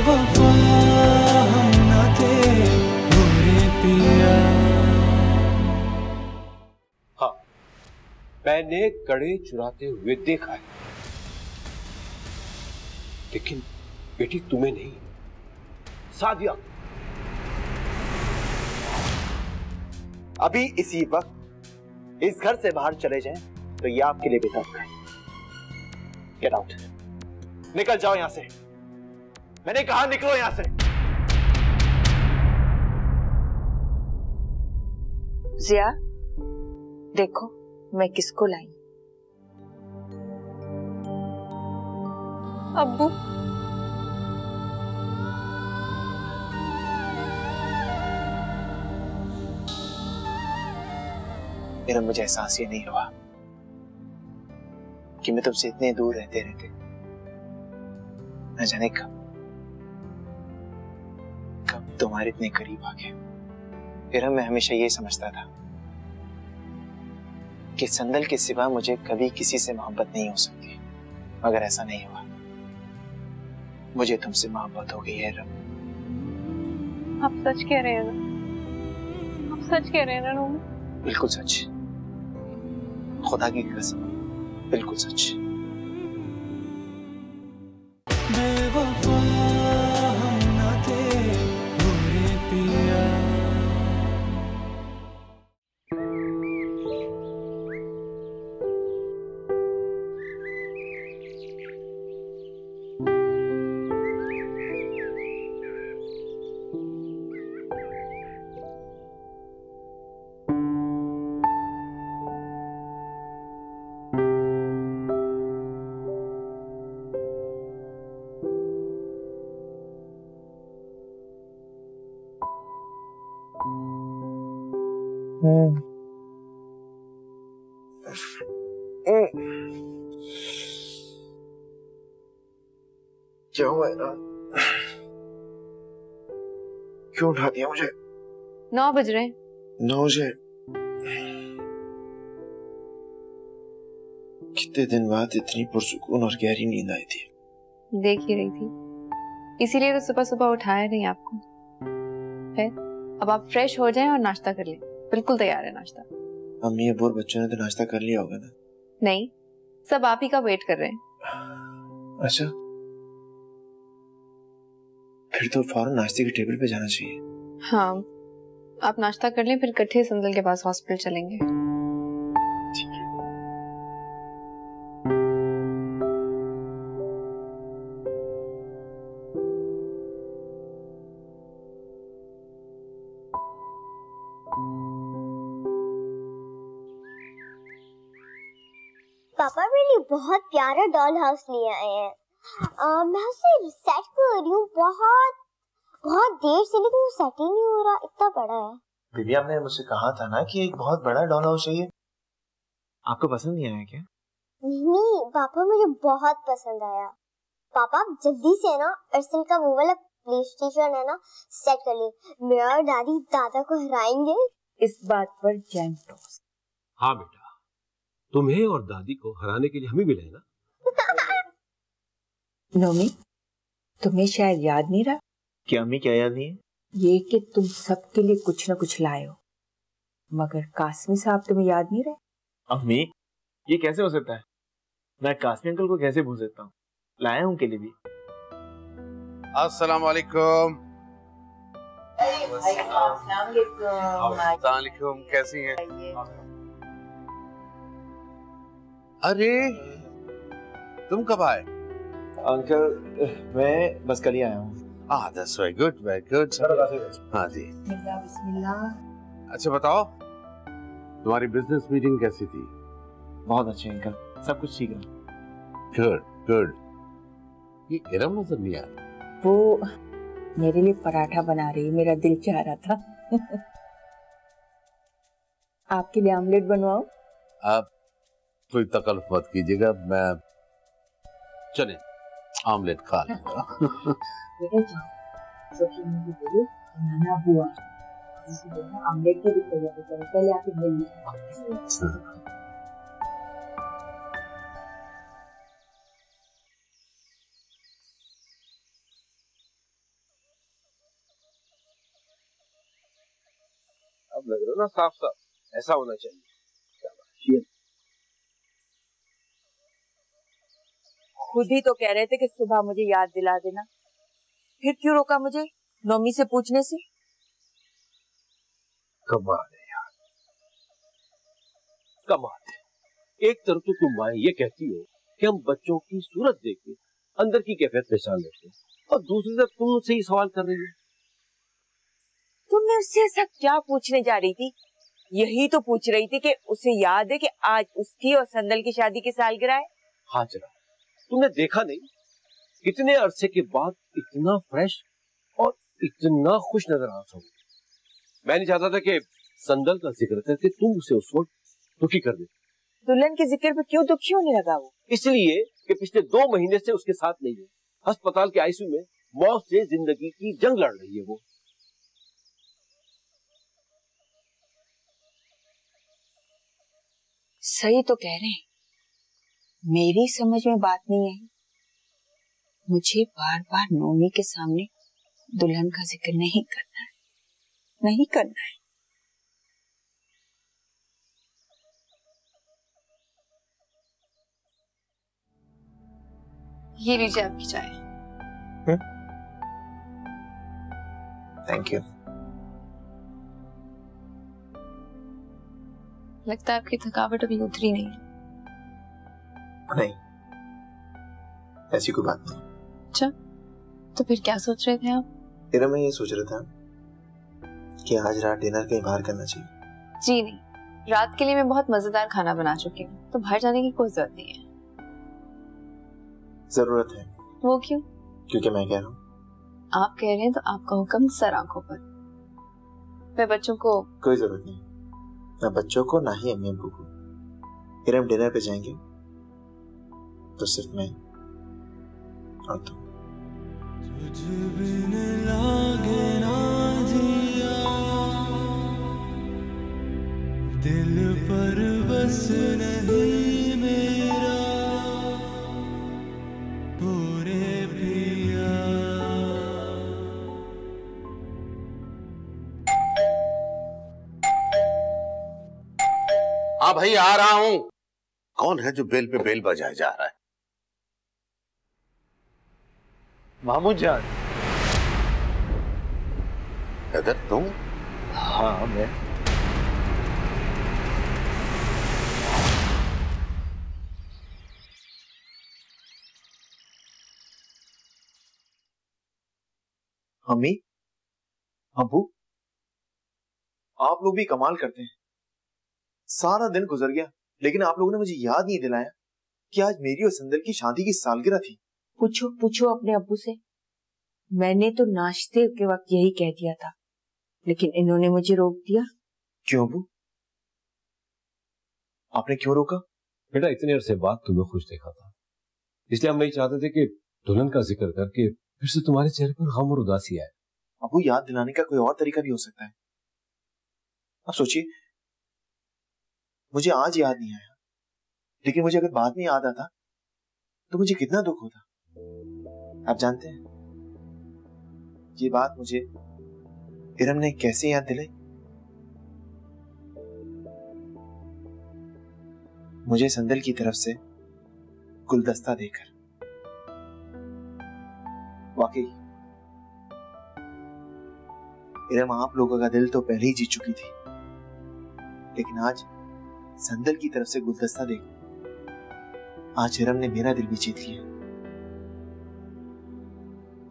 बेवफा हम न थे मेरे पिया। हाँ, मैंने कड़े चुराते हुए देखा है, लेकिन बेटी तुम्हें नहीं, सादिया। अभी इसी वक्त इस घर से बाहर चले जाएं तो ये आपके लिए बेहतर होगा। गेट आउट, निकल जाओ यहां से। मैंने कहा निकलो यहां से। जिया, देखो मैं किसको लाई। अब्बू, मेरा मुझे एहसास ये नहीं हुआ कि मैं तुमसे इतने दूर रहते रहते न जाने कब तुम्हारे इतने करीब आ गए। फिर मैं हमेशा ये समझता था कि संदल के सिवा मुझे कभी किसी से मोहब्बत नहीं हो सकती, मगर ऐसा नहीं हुआ। मुझे तुमसे मोहब्बत हो गई है रब। आप सच कह रहे हैं ना? आप सच कह रहे हैं ना रोमी? बिल्कुल सच, खुदा की कसम, बिल्कुल सच। बेवफा हम न थे मेरे पिया। क्या हुआ यार? क्यों उठा दिया मुझे? 9 बज रहे हैं। 9 बजे? कितने दिन बाद इतनी पुरसुकून और गहरी नींद आई थी। देख ही रही थी, इसीलिए तो सुबह सुबह उठाया नहीं आपको। फिर अब आप फ्रेश हो जाएं और नाश्ता कर लें। बिल्कुल तैयार है नाश्ता। अम्मी अब्बू और बच्चों ने तो नाश्ता कर लिया होगा ना? नहीं, सब आप ही का वेट कर रहे हैं। अच्छा, फिर तो फौरन नाश्ते की टेबल पे जाना चाहिए। हाँ, आप नाश्ता कर लें, फिर इकट्ठे संदल के पास हॉस्पिटल चलेंगे। ठीक है। पापा मेरे लिए बहुत प्यारा डॉल हाउस ले आए हैं। मैं उसे सेट कर रही हूँ बहुत देर से, लेकिन वो सेट ही नहीं हो रहा, इतना बड़ा है। दीदी, आपने मुझसे कहा था ना कि एक बहुत बड़ा डॉल हाउस चाहिए। आपको पसंद नहीं आया क्या? नहीं पापा, मुझे बहुत पसंद आया। पापा आप जल्दी से ना अर्सल का वो वाला प्ले स्टेशन है ना सेट कर ले। मेरा और दादी दादा को हराएंगे। इस बात पर जैम टोस्ट। हाँ बेटा, तुम्हें और दादी को हराने के लिए हम ही मिले हैं ना। नोमी, तुम्हें शायद याद नहीं रहा? क्या अम्मी, क्या याद नहीं है? ये कि तुम सबके लिए कुछ न कुछ लाए हो, मगर कासमी साहब तुम्हें याद नहीं रहे। अम्मी, ये कैसे हो सकता है? मैं कासमी अंकल को कैसे भूल सकता हूँ? लाया हूँ उनके लिए भी। अस्सलाम वालेकुम। अस्सलाम, कैसी हैं? अरे तुम कब आए? अंकल मैं बस कल ही आया हूँ। That's very good, very good. हाँ जी। बिस्मिल्लाह। अच्छा बताओ, तुम्हारी बिजनेस मीटिंग कैसी थी? बहुत अच्छे अंकल, सब कुछ ठीक है। Good good. ये इरम नजर नहीं आ रहा। वो मेरे लिए पराठा बना रही, मेरा दिल चाह रहा था। आपके लिए ऑमलेट बनवाओ? आप कोई तकलीफ मत कीजिएगा, मैं चले ऑमलेट खा लूंगा। बेटा जाओ, सोफी मुझे बोलो नाना बुआ जिसे बोलना ऑमलेट की भी तैयारी करो, पहले आके मिल लीजिए। लग रहे हो ना, साफ साफ ऐसा होना चाहिए। खुद ही तो कह रहे थे कि सुबह मुझे याद दिला देना, फिर क्यों रोका मुझे नोमी से पूछने से? कमाल है यार, कमाल है। एक तरफ तो तुम माए ये कहती हो कि हम बच्चों की सूरत देख के अंदर की कैफियत पहचान लेते हैं, और दूसरी तरफ तुम मुझसे ही सवाल कर रही हो। तुमने उससे ऐसा क्या पूछने जा रही थी? यही तो पूछ रही थी कि उसे याद है कि आज उसकी और संदल की शादी की सालगिरह है। हाँ चला, तुमने देखा नहीं कितने अरसे के बाद इतना फ्रेश और इतना खुश नजर आ रहा हूँ। मैं नहीं चाहता था कि संदल का जिक्र करके तुम उसे उस वक्त दुखी कर दे। दुल्हन के जिक्र पे क्यों दुखी होने लगा वो? इसलिए कि पिछले 2 महीने से उसके साथ नहीं है, अस्पताल के आईसीयू में मौत से जिंदगी की जंग लड़ रही है वो। सही तो कह रहे हैं, मेरी समझ में बात नहीं आई। मुझे बार बार नोमी के सामने दुल्हन का जिक्र नहीं करना है, नहीं करना है। ये लीजिए आपकी चाय। Thank you. लगता है आपकी थकावट अभी उतरी नहीं है। नहीं, ऐसी कोई बात नहीं। अच्छा, तो फिर क्या सोच रहे थे आप? फिर मैं ये सोच रहा था कि आज रात डिनर कहीं बाहर करना चाहिए। जी नहीं, रात के लिए मैं बहुत मजेदार खाना बना चुकी हूँ, तो बाहर जाने की कोई जरूरत नहीं है। जरूरत है। वो क्यों? क्योंकि मैं कह रहा हूँ। आप कह रहे हैं तो आपका हुक्म सर आंखों पर। मैं बच्चों को कोई जरूरत नहीं, ना बच्चों को ना ही अम्मी अब्बू को। फिर हम डिनर पे जाएंगे तो सिर्फ मैं और तुम। तुझ बिन लागे ना जिया, दिल पर बस नहीं मेरा पूरे पिया। हाँ भाई आ रहा हूं। कौन है जो बेल पे बेल बजाए जा रहा है? मामूद जान। इधर तुम? हाँ मैं। अम्मी, अब्बू, आप लोग भी कमाल करते हैं। सारा दिन गुजर गया लेकिन आप लोगों ने मुझे याद नहीं दिलाया कि आज मेरी और संदल की शादी की सालगिरह थी। पूछो पूछो अपने अब्बू से। मैंने तो नाश्ते के वक्त यही कह दिया था, लेकिन इन्होंने मुझे रोक दिया। क्यों अब्बू? आपने क्यों रोका? बेटा इतने अरसे बाद तुम्हें खुश देखा था, इसलिए हम नहीं चाहते थे कि दुल्हन का जिक्र करके फिर से तुम्हारे चेहरे पर गम और उदासी आए। अब्बू, याद दिलाने का कोई और तरीका भी हो सकता है। अब सोचिए, मुझे आज याद नहीं आया, लेकिन मुझे अगर बाद में याद आता तो मुझे कितना दुख होता। आप जानते हैं ये बात मुझे इरम ने कैसे याद दिलाई? मुझे संदल की तरफ से गुलदस्ता देकर। वाकई इरम आप लोगों का दिल तो पहले ही जीत चुकी थी, लेकिन आज संदल की तरफ से गुलदस्ता देकर आज इरम ने मेरा दिल भी जीत लिया।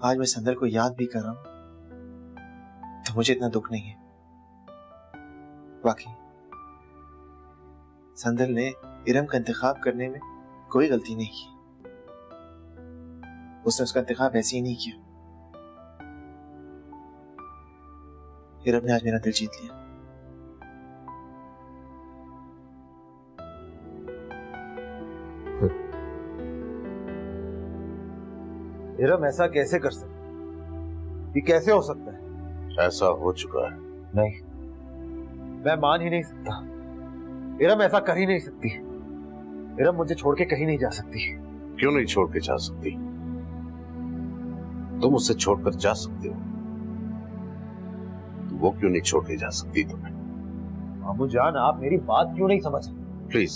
आज मैं संदल को याद भी कर रहा हूं तो मुझे इतना दुख नहीं है। वाकई संदल ने इरम का इंतखाब करने में कोई गलती नहीं की। उसने उसका इंतखाब ऐसे ही नहीं किया। इरम ने आज मेरा दिल जीत लिया। इरम ऐसा कैसे कर सकती? ये कैसे हो सकता है? ऐसा हो चुका है। नहीं, मैं मान ही नहीं सकता। इरम ऐसा कर ही नहीं सकती। इरम मुझे छोड़ के कहीं नहीं जा सकती। क्यों नहीं छोड़ के जा सकती? तुम उसे छोड़कर जा सकते हो, तो वो क्यों नहीं छोड़ के जा सकती तुम्हें? अम्मू जान, आप मेरी बात क्यों नहीं समझ? प्लीज,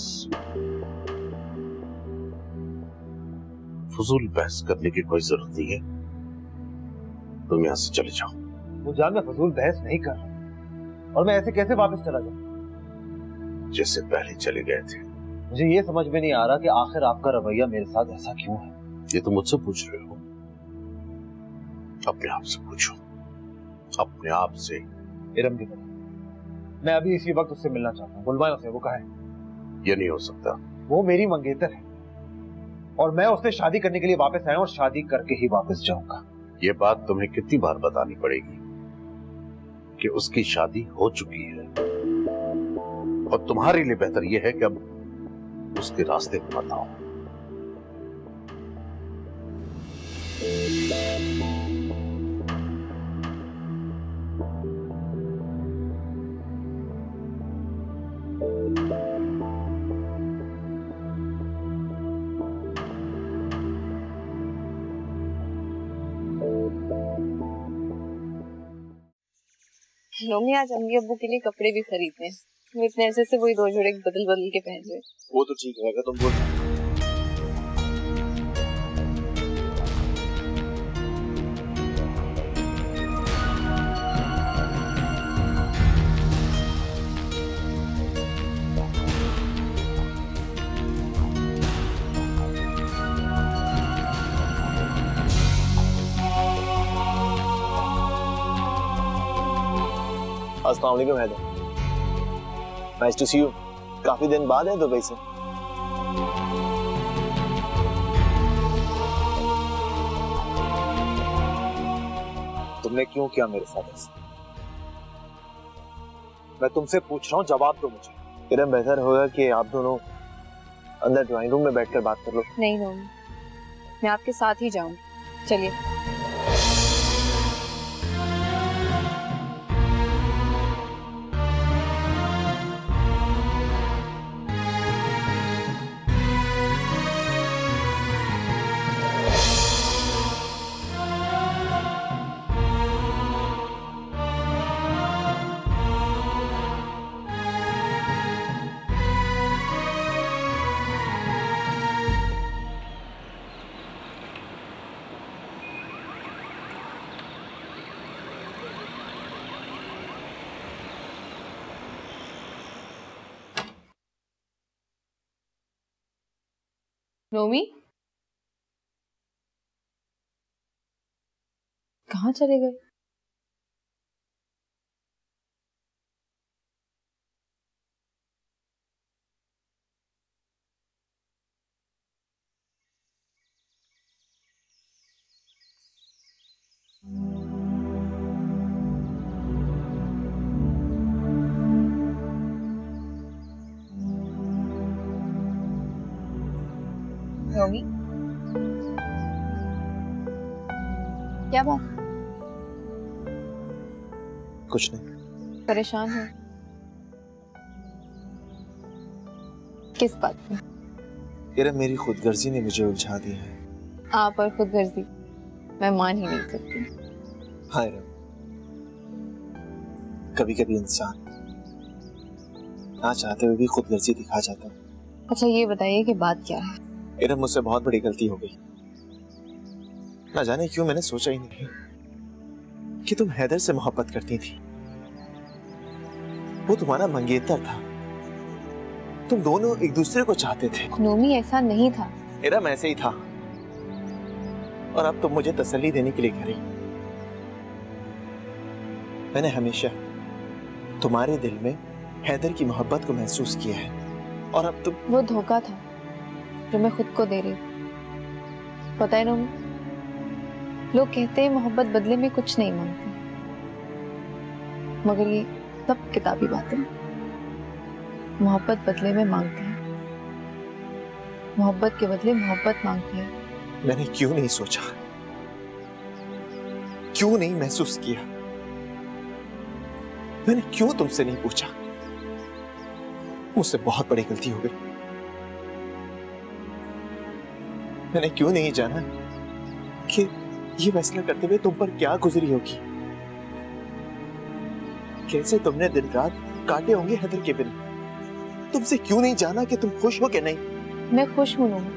फजूल बहस करने की कोई जरूरत नहीं है, तुम यहां से चले जाओ। अम्मू जान, मैं फजूल बहस नहीं कर रहा, और मैं ऐसे कैसे वापस चला जाऊं जैसे पहले चले गए थे। मुझे ये समझ में नहीं आ रहा कि आखिर आपका रवैया मेरे साथ ऐसा क्यों है। ये तो मुझसे पूछ रहे हो, अपने आप से पूछो, अपने आप से। इरम की तरह मैं अभी इसी वक्त उससे मिलना चाहता हूँ। बुलवाएं उसे, वो कहाँ है? ये नहीं हो सकता। वो मेरी मंगेतर है और मैं उससे शादी करने के लिए वापस आया और शादी करके ही वापस जाऊंगा। ये बात तुम्हें कितनी बार बतानी पड़ेगी कि उसकी शादी हो चुकी है, और तुम्हारे लिए बेहतर यह है कि अब उसके रास्ते को बताओ। नोमी, आज अम्मी अब्बू के लिए कपड़े भी खरीदने हैं। वो इतने ऐसे से वही 2 जोड़े बदल बदल के पहन रहे। वो तो ठीक रहेगा, तुम बोल। अस्सलाम वालेकुम Haider, nice to see you. काफी दिन बाद है दुबई से। तुमने क्यों किया मेरे साथ ऐसा? मैं तुमसे पूछ रहा हूँ, जवाब दो मुझे। इरम, बेहतर होगा कि आप दोनों अंदर ड्राइंग रूम में बैठकर बात कर लो। नहीं नोमी, मैं आपके साथ ही जाऊंगी, चलिए। नोमी, कहाँ चले गए? नोमी, क्या बात? कुछ नहीं। परेशान हो? किस बात पे? इरम, मेरी खुदगर्जी ने मुझे उलझा दिया है। आप और खुदगर्जी मैं मान ही नहीं सकती। हाँ इरम, कभी कभी इंसान ना चाहते हुए भी खुदगर्जी दिखा जाता है। अच्छा ये बताइए कि बात क्या है? इरम, मुझसे बहुत बड़ी गलती हो गई। ना जाने क्यों मैंने सोचा ही नहीं कि तुम हैदर से मोहब्बत करती थी। वो तुम्हारा मंगेतर था, तुम दोनों एक दूसरे को चाहते थे। नोमी, ऐसा नहीं था। इरम, ऐसे ही था, और अब तुम मुझे तसल्ली देने के लिए कह रही। मैंने हमेशा तुम्हारे दिल में हैदर की मोहब्बत को महसूस किया है, और अब तुम। वो धोखा था जो मैं खुद को दे रही। पता है नोमी, लोग कहते हैं मोहब्बत बदले में कुछ नहीं मांगती, मगर ये सब किताबी बातें। मोहब्बत बदले में मांगती है, मोहब्बत के बदले मोहब्बत मांगती है। मैंने क्यों नहीं सोचा, क्यों नहीं महसूस किया, मैंने क्यों तुमसे नहीं पूछा? मुझसे बहुत बड़ी गलती हो गई। मैंने क्यों नहीं जाना कि ये फैसला करते हुए तुम पर क्या गुजरी होगी, कैसे तुमने दिन रात काटे होंगे हैदर के बिना। तुमसे क्यों नहीं जाना कि तुम खुश हो कि नहीं? मैं खुश हूँ नूमा,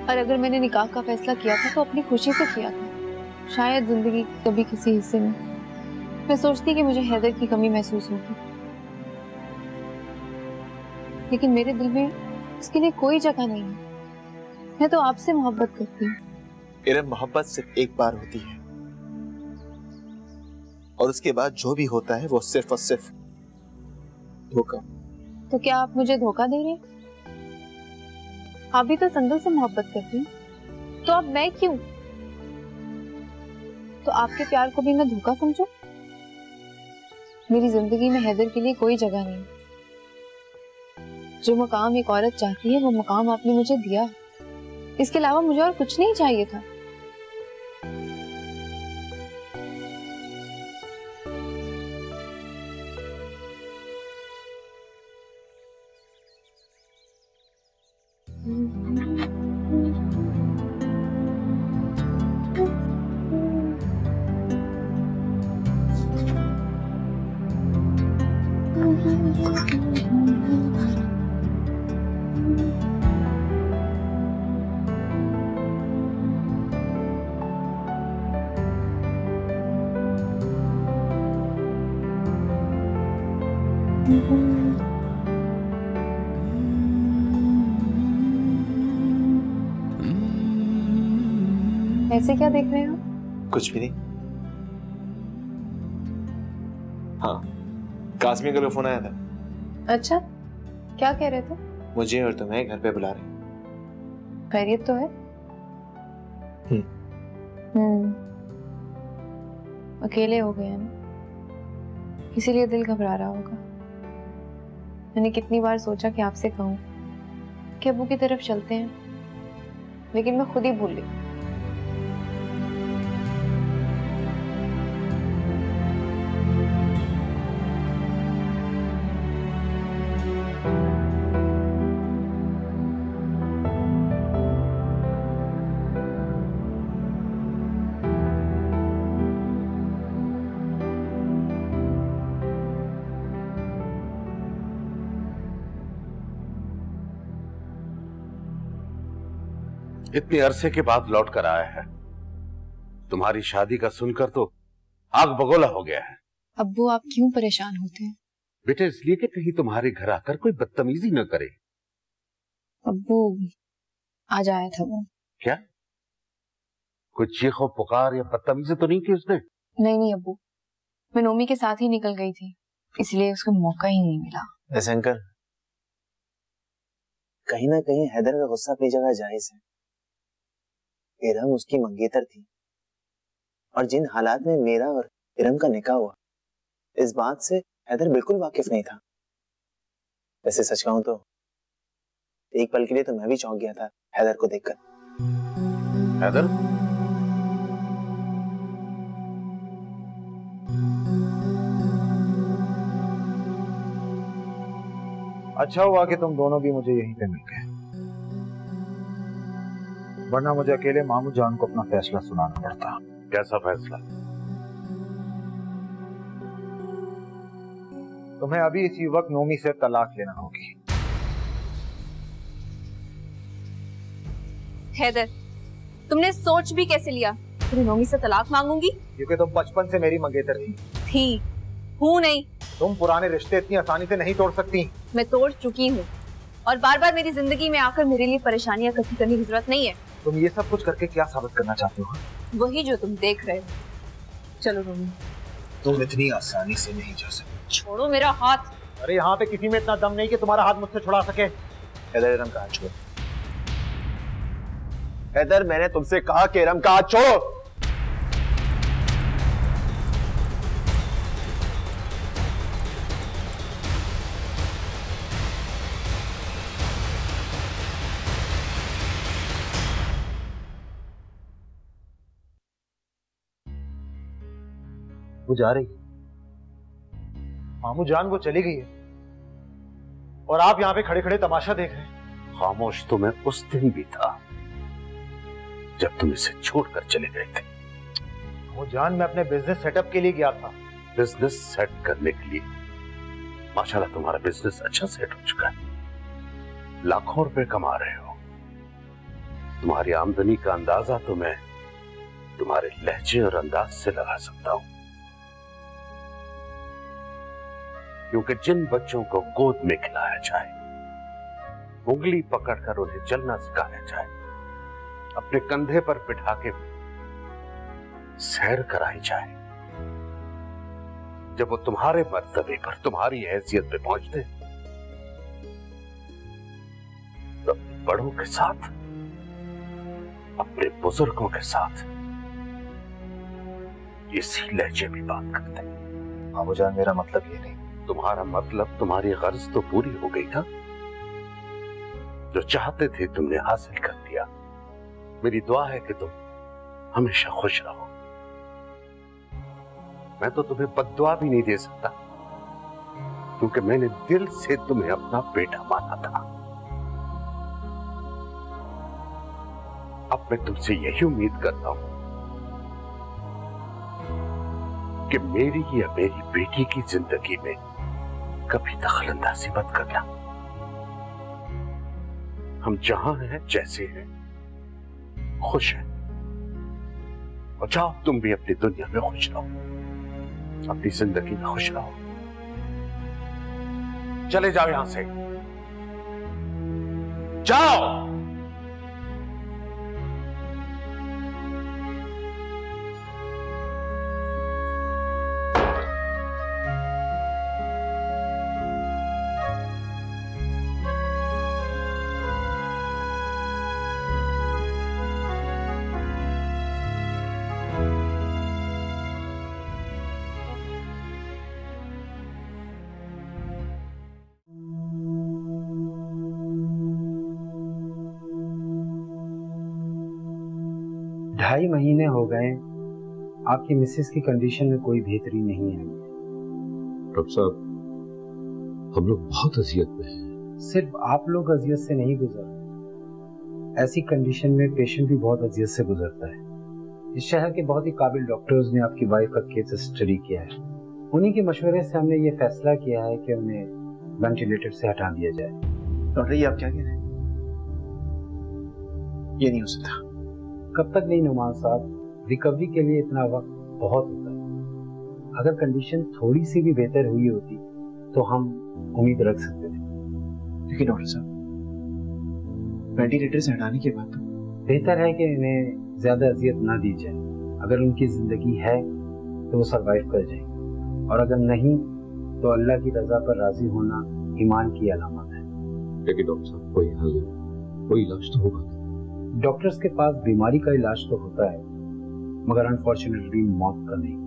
और अगर मैंने निकाह का फैसला किया था तो अपनी खुशी से किया था, शायद जिंदगी कभी किसी हिस्से में मैं सोचती कि मुझे हैदर की कमी महसूस होगी, लेकिन मेरे दिल में उसके लिए कोई जगह नहीं है। मैं तो आपसे मोहब्बत करती हूँ। इरम, मोहब्बत सिर्फ एक बार होती है और उसके बाद जो भी होता है वो सिर्फ और सिर्फ धोखा। तो क्या आप मुझे धोखा दे रहे हैं? आप भी तो संदल से मोहब्बत करती हैं, तो अब मैं क्यों? तो आपके प्यार को भी मैं धोखा समझूं? मेरी जिंदगी में हैदर के लिए कोई जगह नहीं। जो मकाम एक औरत चाहती है वो मकाम आपने मुझे दिया। इसके अलावा मुझे और कुछ नहीं चाहिए था। ऐसे क्या देख रहे हो? कुछ भी नहीं। हाँ, कासमी का फोन आया था। अच्छा, क्या कह रहे थे? मुझे और तुम्हें घर पे बुला रहे। खैरियत तो है? अकेले हो गए हैं ना, इसीलिए दिल घबरा रहा होगा। मैंने कितनी बार सोचा कि आपसे कहूं कि अब्बू की तरफ चलते हैं, लेकिन मैं खुद ही भूल गई। इतने अरसे के बाद लौट कर आया है। तुम्हारी शादी का सुनकर तो आग बगोला हो गया है। अब्बू, आप क्यों परेशान होते हैं? बेटे, इसलिए कि कहीं तुम्हारे घर आकर कोई बदतमीजी न करे। अब्बू, आज आया था वो। क्या? कोई चीखो पुकार या बदतमीजी तो नहीं की उसने? नहीं अब्बू, मैं नोमी के साथ ही निकल गई थी, इसलिए उसको मौका ही नहीं मिला। वैसे अंकल, कहीं ना कहीं हैदर का गुस्सा अपनी जगह जायज है। इरम उसकी मंगेतर थी और जिन हालात में मेरा और इरम का निकाह हुआ, इस बात से हैदर बिल्कुल वाकिफ नहीं था। वैसे सच कहूं तो एक पल के लिए तो मैं भी चौंक गया था हैदर को देखकर। हैदर? अच्छा हुआ कि तुम दोनों भी मुझे यहीं पे मिल गए, वरना मुझे अकेले मामू जान को अपना फैसला सुनाना पड़ता। कैसा फैसला? तुम्हें अभी इसी वक्त नोमी से तलाक लेना होगी। हैदर, तुमने सोच भी कैसे लिया कि नोमी से तलाक मांगूंगी? क्योंकि तुम बचपन से मेरी मंगेतर थी। हूँ नहीं। तुम पुराने रिश्ते इतनी आसानी से नहीं तोड़ सकती। मैं तोड़ चुकी हूँ, और बार बार मेरी जिंदगी में आकर मेरे लिए परेशानियां इकट्ठी करने की जरूरत नहीं है। तुम ये सब कुछ करके क्या साबित करना चाहते हो? वही जो तुम देख रहे हो। चलो नोमी। तुम इतनी आसानी से नहीं जा सकती। छोड़ो मेरा हाथ। अरे यहाँ पे किसी में इतना दम नहीं कि तुम्हारा हाथ मुझसे छुड़ा सके। हैदर, इरम का हाथ छोड़ो। हैदर, मैंने तुमसे कहा कि इरम का हाथ छोड़ो। वो जा रही है, मामू जान वो चली गई है, और आप यहाँ पे खड़े खड़े तमाशा देख रहे हैं। खामोश तो मैं उस दिन भी था जब तुम इसे छोड़कर चले गए थे। वो जान, मैं अपने बिजनेस सेटअप के लिए गया था। बिजनेस सेट करने के लिए माशाल्लाह तुम्हारा बिजनेस अच्छा सेट हो चुका है, लाखों रुपए कमा रहे हो। तुम्हारी आमदनी का अंदाजा तो मैं तुम्हारे लहजे और अंदाज से लगा सकता हूं, क्योंकि जिन बच्चों को गोद में खिलाया जाए, उंगली पकड़कर उन्हें चलना सिखाया जाए, अपने कंधे पर बिठा के सैर कराई जाए, जब वो तुम्हारे मर्तबे पर, तुम्हारी हैसियत पे पहुंचते, तो अपने बड़ों के साथ, अपने बुजुर्गों के साथ इसी लहजे में बात करते हैं। बाबूजान, मेरा मतलब ये नहीं। तुम्हारा मतलब, तुम्हारी गर्ज तो पूरी हो गई ना? जो चाहते थे तुमने हासिल कर लिया। मेरी दुआ है कि तुम हमेशा खुश रहो। मैं तो तुम्हें बद्दुआ भी नहीं दे सकता, क्योंकि मैंने दिल से तुम्हें अपना बेटा माना था। अब मैं तुमसे यही उम्मीद करता हूं कि मेरी या मेरी बेटी की जिंदगी में कभी दखलंदाजी मत करना। हम जहां हैं, जैसे हैं, खुश हैं, और जाओ तुम भी अपनी दुनिया में खुश रहो, अपनी जिंदगी में खुश रहो। चले जाओ यहां से, जाओ। ढाई महीने हो गए, आपकी मिसेस की कंडीशन में कोई बेहतरी नहीं आई। डॉक्टर साहब, हम लोग बहुत अजियत में हैं। सिर्फ आप लोग अजियत से नहीं गुजर, ऐसी कंडीशन में पेशेंट भी बहुत अजियत से गुजरता है। इस शहर के बहुत ही काबिल डॉक्टर्स ने आपकी वाइफ का केस स्टडी किया है। उन्हीं के मशवरे से हमने ये फैसला किया है कि उन्हें वेंटिलेटर से हटा दिया जाए। डॉक्टर, ये आप क्या कह रहे हैं? ये नहीं हो सकता। कब तक नहीं नुमान साहब, रिकवरी के लिए इतना वक्त बहुत होता है। अगर कंडीशन थोड़ी सी भी बेहतर हुई होती तो हम उम्मीद रख सकते थे। देखिए डॉक्टर साहब, वेंटिलेटर से हटाने के बाद तो बेहतर है कि इन्हें ज्यादा अजियत ना दी जाए। अगर उनकी जिंदगी है तो वो सरवाइव कर जाएंगे, और अगर नहीं तो अल्लाह की रजा पर राजी होना ईमान की अलामत है। लेकिन डॉक्टर साहब, कोई हल, कोई इलाज तो होगा। डॉक्टर्स के पास बीमारी का इलाज तो होता है, मगर अनफॉर्चुनेटली मौत का नहीं।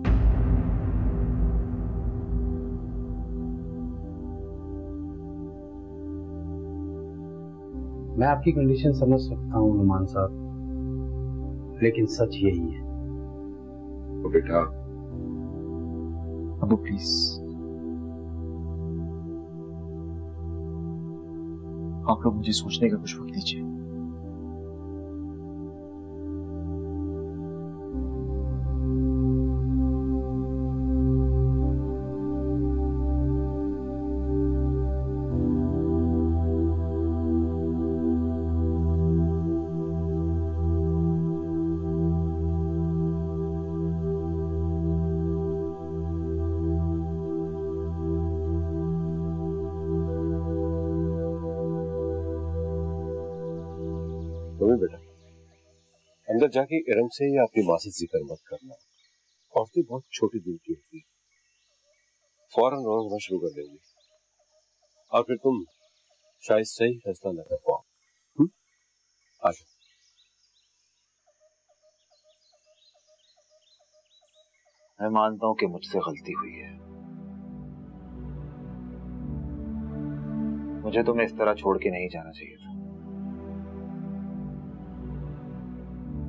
मैं आपकी कंडीशन समझ सकता हूं नुमान साहब, लेकिन सच यही है। तो बेटा, अबू प्लीज, आप लोग मुझे सोचने का कुछ वक्त दीजिए। बेटा, अंदर जाके इरम से या अपनी माँ से जिक्र मत करना। औरतें बहुत छोटी दिल की होती, फौरन रोना शुरू कर देंगी, और फिर तुम शायद सही फैसला न कर पाओ। आ जाओ। मैं मानता हूं कि मुझसे गलती हुई है। मुझे तुम्हें इस तरह छोड़ के नहीं जाना चाहिए था,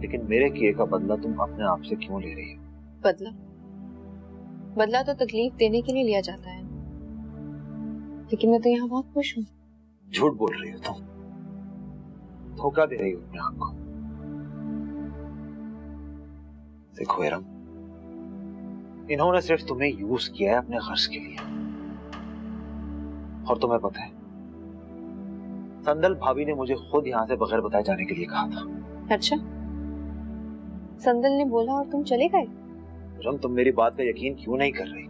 लेकिन मेरे किए का बदला तुम अपने आप से क्यों ले रही हो? बदला तो तकलीफ देने के लिए लिया जाता है, लेकिन मैं तो यहाँ बहुत खुश हूँ। झूठ बोल रही हो तुम, धोखा दे रही हो अपने आप को। देखो इरम, इन्होंने सिर्फ तुम्हें यूज किया है अपने गर्ज के लिए। और तुम्हें पता है, संदल भाभी ने मुझे खुद यहाँ से बगैर बताए जाने के लिए कहा था। अच्छा, संदल ने बोला और तुम चले गए? रम, तुम मेरी बात का यकीन क्यों नहीं कर रही?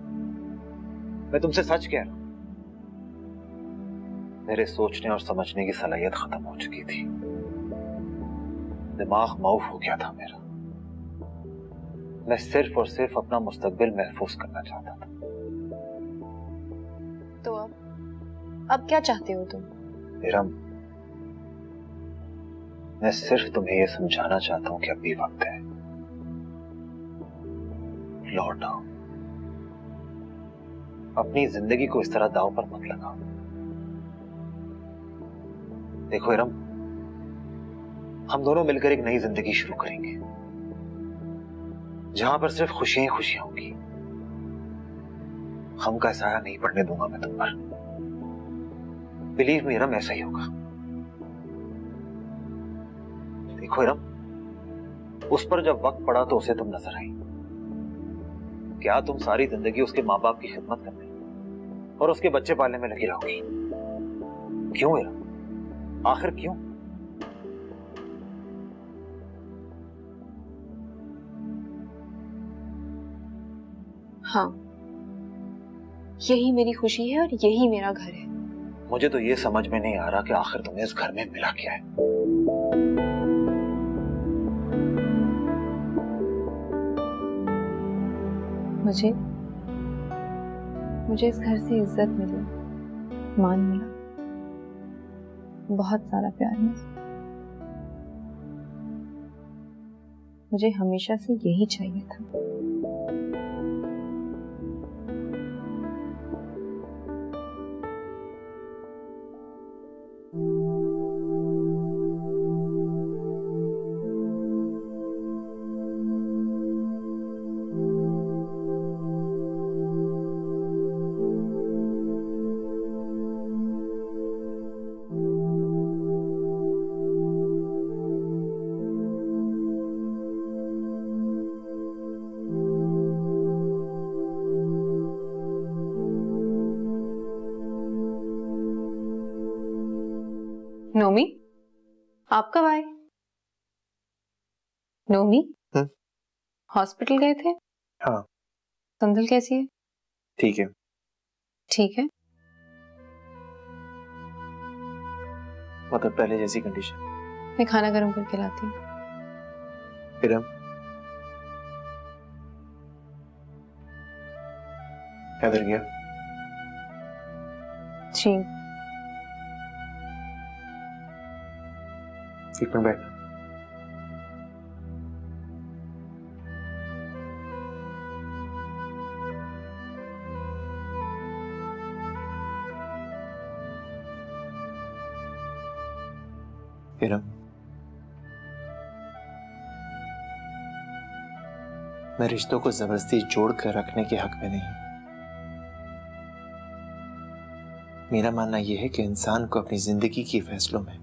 मैं तुमसे सच कह रहा हूं। मेरे सोचने और समझने की सलाहियत खत्म हो चुकी थी, दिमाग माउफ हो गया था मेरा। मैं सिर्फ और सिर्फ अपना मुस्तकबिल महफूज करना चाहता था। तो अब क्या चाहते हो तुम? इरम, मैं सिर्फ तुम्हें यह समझाना चाहता हूं कि अब भी वक्त है, लौट आओ। अपनी जिंदगी को इस तरह दांव पर मत लगाओ। देखो इरम, हम दोनों मिलकर एक नई जिंदगी शुरू करेंगे, जहां पर सिर्फ खुशियां ही खुशियां होंगी। गम का साया नहीं पड़ने दूंगा मैं तुम पर। बिलीव मी इरम, ऐसा ही होगा। देखो इरम, उस पर जब वक्त पड़ा तो उसे तुम नजर आई। क्या तुम सारी जिंदगी उसके माँ बाप की खिदमत करने और उसके बच्चे पालने में लगी रहोगी? क्यों इरम, आखिर क्यों? हाँ, यही मेरी खुशी है और यही मेरा घर है। मुझे तो ये समझ में नहीं आ रहा कि आखिर तुम्हें इस घर में मिला क्या है। मुझे इस घर से इज्जत मिली, मान मिला, बहुत सारा प्यार मिला। मुझे हमेशा से यही चाहिए था। नोमी, आप कब आए? नोमी, हॉस्पिटल गए थे? हाँ। संदल कैसी है? ठीक है। ठीक है मतलब पहले जैसी कंडीशन। मैं खाना गर्म करके लाती हूँ। इरम, किधर गया? जी। एक मिनट बैठ। इरम, मैं रिश्तों को जबरदस्ती जोड़ कर रखने के हक में नहीं। मेरा मानना यह है कि इंसान को अपनी जिंदगी के फैसलों में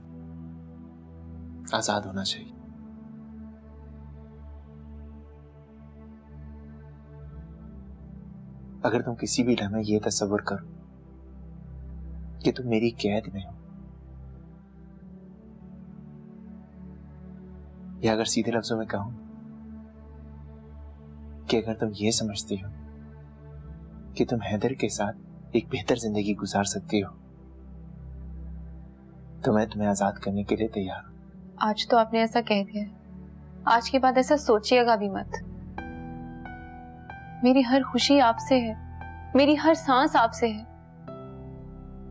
आजाद होना चाहिए। अगर तुम किसी भी लम्हे ये तस्वर करो कि तुम मेरी कैद में हो, या अगर सीधे लफ्जों में कहूं कि अगर तुम ये समझती हो कि तुम हैदर के साथ एक बेहतर जिंदगी गुजार सकती हो, तो मैं तुम्हें आजाद करने के लिए तैयार हूं। आज तो आपने ऐसा कह दिया, आज के बाद ऐसा सोचिएगा भी मत। मेरी हर खुशी आपसे है, मेरी हर सांस आपसे है।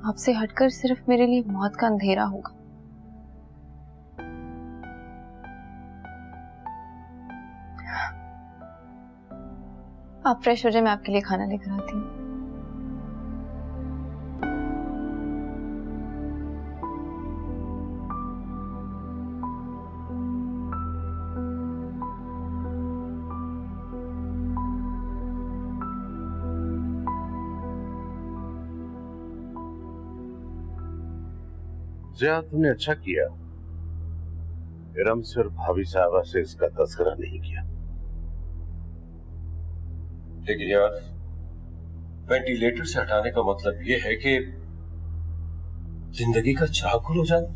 आपसे हटकर सिर्फ मेरे लिए मौत का अंधेरा होगा। आप फ्रेश हो जाए, मैं आपके लिए खाना लेकर आती हूँ। ज़िया, तुमने अच्छा किया इरम से और भाभी साहबा से इसका तज़किरा नहीं किया। लेकिन यार, वेंटिलेटर से हटाने का मतलब यह है कि जिंदगी का चाकुल हो जाना।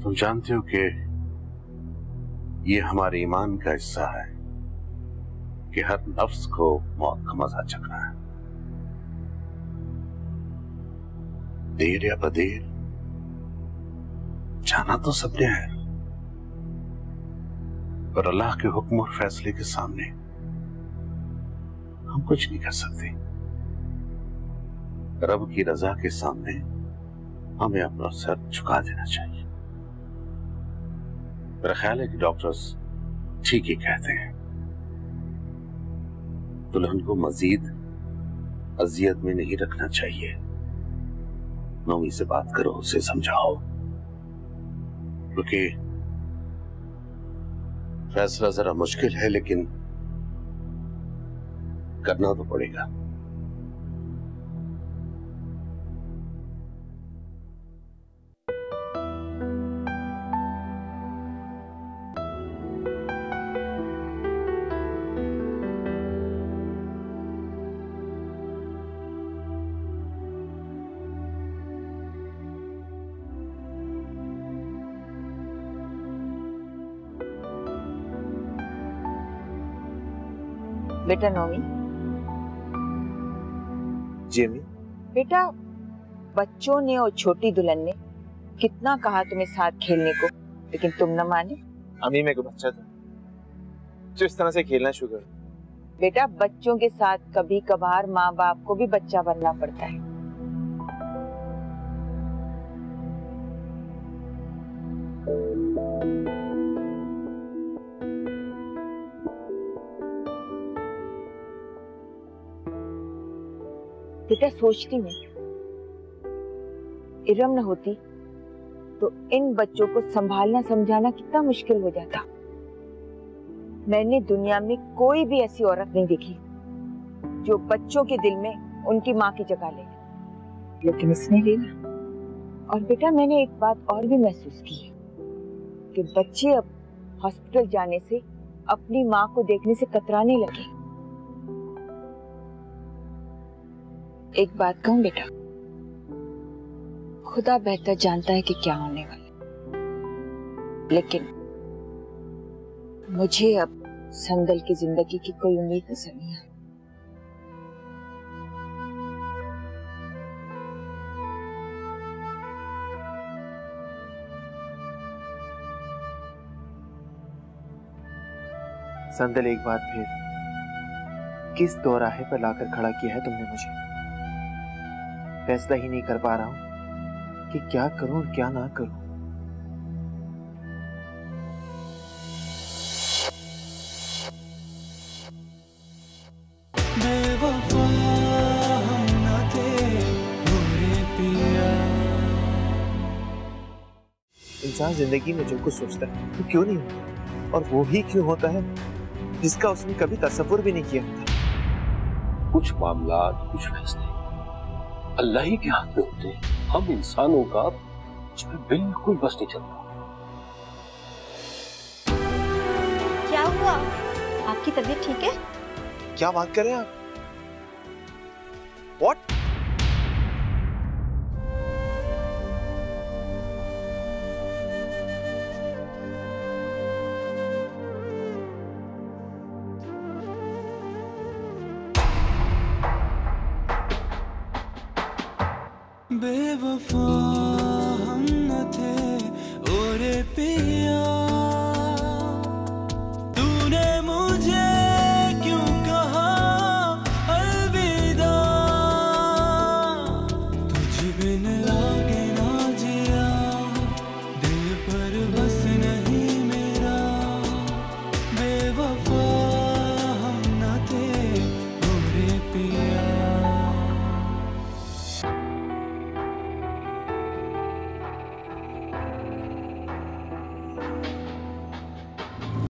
तुम जानते हो कि ये हमारे ईमान का हिस्सा है कि हर नफ्स को मौत का मजा चखना है। देर या बदेर जाना तो सबने है, पर अल्लाह के हुक्म और फैसले के सामने हम कुछ नहीं कर सकते। रब की रजा के सामने हमें अपना सर झुका देना चाहिए। मेरा ख्याल है कि डॉक्टर्स ठीक ही कहते हैं। दुल्हन को मजीद अजियत में नहीं रखना चाहिए। नौमी से बात करो, उसे समझाओ, क्योंकि फैसला जरा मुश्किल है लेकिन करना तो पड़ेगा। बेटा नौमी। जी अम्मी। बेटा, बच्चों ने और छोटी दुल्हन ने कितना कहा तुम्हें साथ खेलने को, लेकिन तुम न माने। अम्मी मैं को बच्चा था जो इस तरह से खेलना शुरू कर। बेटा, बच्चों के साथ कभी कभार माँ बाप को भी बच्चा बनना पड़ता है। बेटा, सोचती हूँ इरम न होती तो इन बच्चों को संभालना समझाना कितना मुश्किल हो जाता। मैंने दुनिया में कोई भी ऐसी औरत नहीं देखी जो बच्चों के दिल में उनकी माँ की जगह ले, लेकिन इसने ली ना। और बेटा, मैंने एक बात और भी महसूस की है कि बच्चे अब हॉस्पिटल जाने से अपनी माँ को देखने से कतराने लगे। एक बात कहूं बेटा, खुदा बेहतर जानता है कि क्या होने वाला, लेकिन मुझे अब संदल की जिंदगी की कोई उम्मीद नजर नहीं है। संदल, एक बार फिर किस दोराहे पर लाकर खड़ा किया है तुमने मुझे। फैसला ही नहीं कर पा रहा हूं कि क्या करूं और क्या ना करूं। बेवफा हम न थे मेरे पिया। इंसान जिंदगी में जो कुछ सोचता है वो क्यों नहीं होता, और वो ही क्यों होता है जिसका उसने कभी तसव्वुर भी नहीं किया होता। कुछ मामला, कुछ फैसले अल्लाह ही के हाथ में होते हैं। हम इंसानों का बिल्कुल बस नहीं चलता। क्या हुआ? आपकी तबीयत ठीक है? क्या बात कर रहे हैं आप? What? बेवफा हम न थे ओरे पिया।